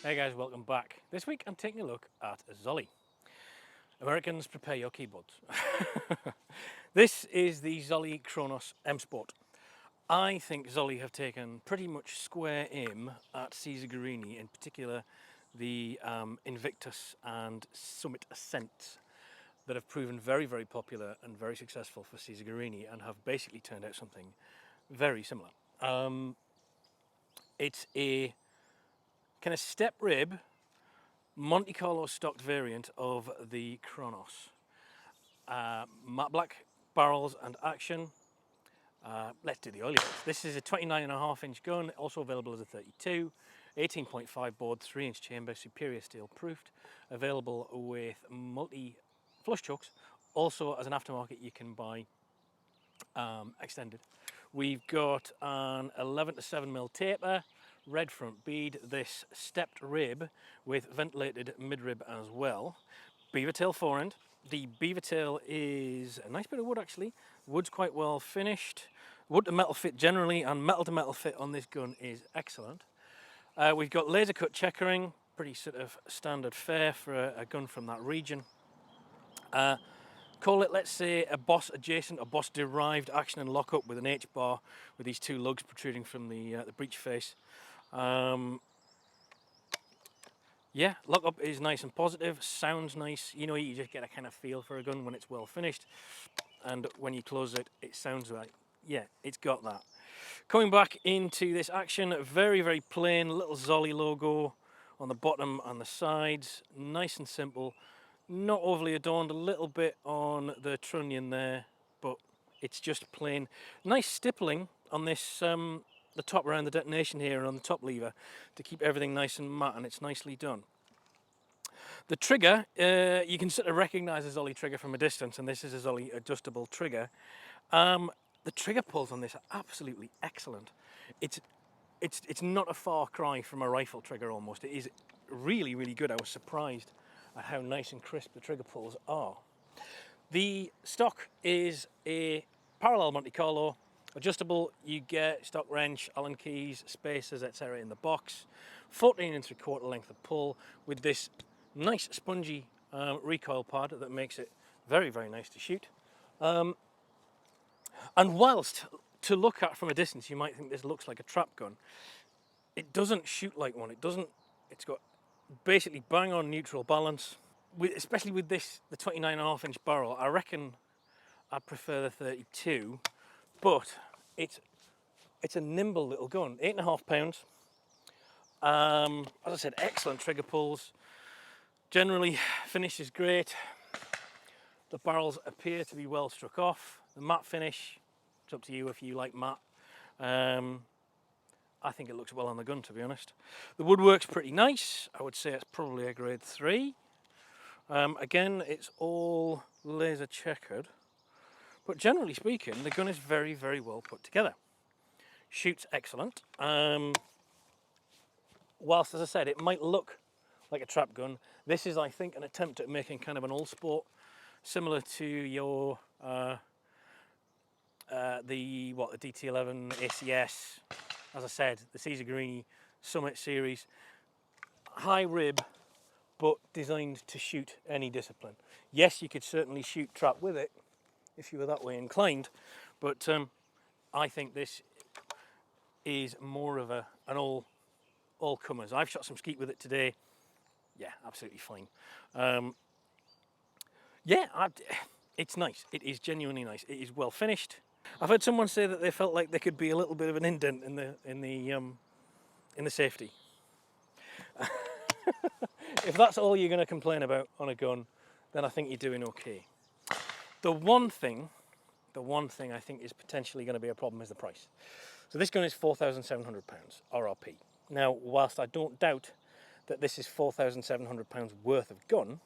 Hey guys, welcome back. This week I'm taking a look at Zoli. Americans, prepare your keyboards. This is the Zoli Kronos M Sport. I think Zoli have taken pretty much square aim at Caesar Guerini, in particular the Invictus and Summit Ascents that have proven very, very popular and very successful for Caesar Guerini and have basically turned out something very similar. It's a kind of step rib Monte Carlo stocked variant of the Kronos. Matte black barrels and action. Let's do the oily bits. This is a 29.5 inch gun, also available as a 32, 18.5 board, 3 inch chamber, superior steel proofed, available with multi flush chokes. Also as an aftermarket you can buy extended. We've got an 11 to 7mm taper, red front bead, this stepped rib with ventilated mid-rib as well. Beaver tail forend. The beaver tail is a nice bit of wood actually. Wood's quite well finished. Wood to metal fit generally, and metal to metal fit on this gun is excellent. We've got laser cut checkering, pretty sort of standard fare for a gun from that region. Call it, let's say, a boss adjacent, a boss derived action and lockup with an H-bar with these two lugs protruding from the breech face. Yeah, lockup is nice and positive, sounds nice. You know, you just get a kind of feel for a gun when it's well finished, and when you close it, it sounds like, yeah, it's got that. Coming back into this action, very, very plain, little Zoli logo on the bottom and the sides, nice and simple. Not overly adorned, a little bit on the trunnion there, but it's just plain. Nice stippling on this, the top around the detonation here and on the top lever to keep everything nice and matte, and it's nicely done. The trigger, you can sort of recognise a Zoli trigger from a distance, and this is a Zoli adjustable trigger. The trigger pulls on this are absolutely excellent. It's not a far cry from a rifle trigger almost. It is really, really good. I was surprised at how nice and crisp the trigger pulls are. The stock is a parallel Monte Carlo, adjustable. You get stock wrench, Allen keys, spacers, etc. in the box. 14 3/4 length of pull with this nice spongy recoil pad that makes it very, very nice to shoot. And whilst to look at from a distance you might think this looks like a trap gun, it doesn't shoot like one. It's got basically bang on neutral balance, especially with this, the 29.5 inch barrel. I reckon I prefer the 32, but it's a nimble little gun. 8.5 pounds. As I said, excellent trigger pulls. Generally, finish is great. The barrels appear to be well struck off. The matte finish, it's up to you if you like matte. I think it looks well on the gun, to be honest. The woodwork's pretty nice. I would say it's probably a grade 3. Again, it's all laser checkered, but generally speaking, the gun is very, very well put together. Shoots excellent. Whilst, as I said, it might look like a trap gun, this is, I think, an attempt at making kind of an all sport, similar to your the DT11 ACS. As I said, the Caesar Guerini Summit series, high rib, but designed to shoot any discipline. Yes, you could certainly shoot trap with it if you were that way inclined, but I think this is more of an all comers. I've shot some skeet with it today. Yeah, absolutely fine. Yeah, it's nice. It is genuinely nice. It is well finished. I've heard someone say that they felt like there could be a little bit of an indent in the safety. If that's all you're going to complain about on a gun, then I think you're doing okay. The one thing I think is potentially going to be a problem is the price. So this gun is £4,700 RRP. Now, whilst I don't doubt that this is £4,700 worth of gun,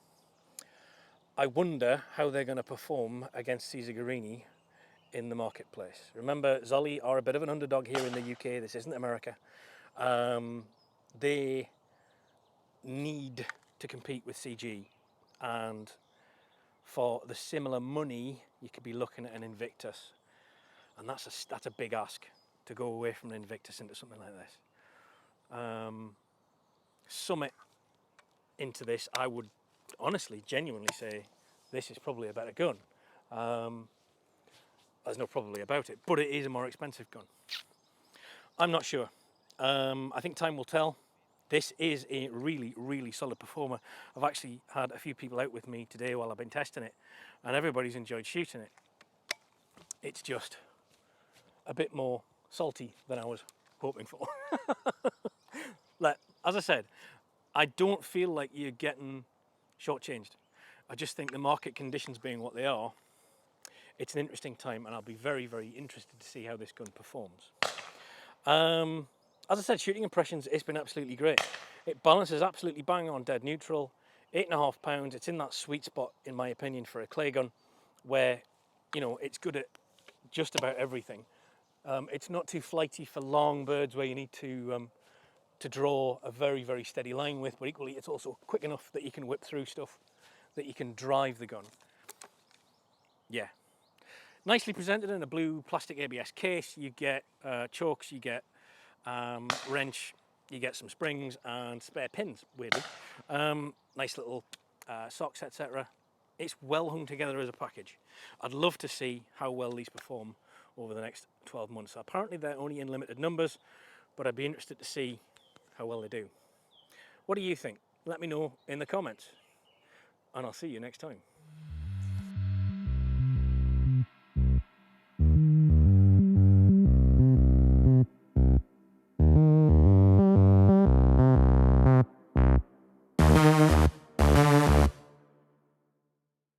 I wonder how they're going to perform against Caesar Guerini in the marketplace. Remember, Zoli are a bit of an underdog here in the UK. This isn't America. They need to compete with CG, and for the similar money you could be looking at an Invictus, and that's a big ask to go away from an Invictus into something like this. sum it into this, I would honestly, genuinely say this is probably a better gun. There's no probably about it, but it is a more expensive gun. I'm not sure. I think time will tell. This is a really, really solid performer. I've actually had a few people out with me today while I've been testing it, and everybody's enjoyed shooting it. It's just a bit more salty than I was hoping for. Like, as I said, I don't feel like you're getting shortchanged. I just think the market conditions being what they are, it's an interesting time, and I'll be very, very interested to see how this gun performs. As I said, shooting impressions, it's been absolutely great. It balances absolutely bang on dead neutral, 8.5 pounds. It's in that sweet spot, in my opinion, for a clay gun, where, you know, it's good at just about everything. It's not too flighty for long birds where you need to draw a very, very steady line with, but equally it's also quick enough that you can whip through stuff, that you can drive the gun. Yeah. Nicely presented in a blue plastic ABS case. You get chokes, you get wrench, you get some springs and spare pins, weirdly. Nice little socks, etc. It's well hung together as a package. I'd love to see how well these perform over the next 12 months. Apparently they're only in limited numbers, but I'd be interested to see how well they do. What do you think? Let me know in the comments, and I'll see you next time.